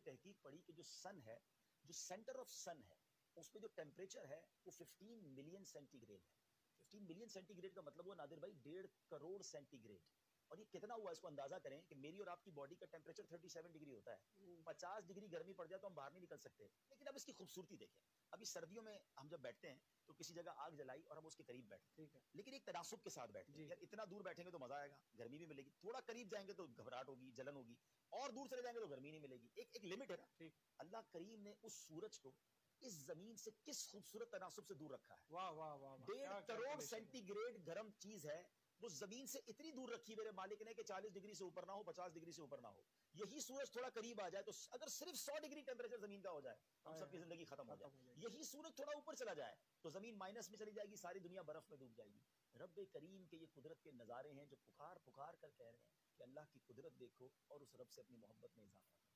تحقیق پڑھی کہ جو سن ہے، جو سینٹر آف سن ہے، اس میں جو ٹیمپریچر ہے وہ 15 ملین سینٹی گریڈ ہے. 15 ملین سینٹی گریڈ کا مطلب ہوا نادر بھائی 1.5 کروڑ سینٹی گریڈ. اور یہ کتنا ہوا اس کو اندازہ کریں کہ میری اور آپ کی باڈی کا ٹیمپریچر 37 ڈگری ہوتا ہے. 50 ڈگری گرمی پڑ جائے تو ہم باہر نہیں نکل سکتے. لیکن اب اس کی خوبصورتی دیکھیں. ابھی سردیوں میں ہم جب بیٹھتے ہیں تو کسی جگہ آگ جلائی اور ہم اس کے قریب بیٹھتے ہیں، لیکن ایک تناسب کے ساتھ بیٹھتے ہیں. یار اتنا دور بیٹھیں گے تو مزہ آئے گا، گرمی بھی ملے گی. تھوڑا قریب جائیں گے تو گھبراہٹ ہوگی، جلن ہوگی. اور دور چلے جائیں گے تو گرمی نہیں ملے گی. ایک لمٹ ہے نا. اللہ کریم نے اس سورج کو اس زمین سے کس خوبصورت تناسب سے دور رکھا ہے. واہ واہ واہ، 1.5 کروڑ سینٹی گریڈ گرم چیز ہے وہ زمین سے اتنی دور رکھی میرے مالک نے کہ 40 ڈگری سے اوپر نہ ہو، 50 ڈگری سے اوپر نہ ہو. یہی سورج تھوڑا قریب آ جائے تو اگر صرف 100 ڈگری ٹیمپریچر زمین کا ہو جائے ہم سب کی زندگی ختم ہو جائے. یہی سورج تھوڑا اوپر چلا جائے تو زمین مائنس میں چلی جائے گی، ساری دنیا برف میں ڈوب جائے گی. رب کریم کے یہ قدرت کے نظارے ہیں جو پکار پکار کر کہہ رہے ہیں کہ اللہ کی قدرت دیکھو اور اس رب سے اپنی محبت میں اضافہ کرو.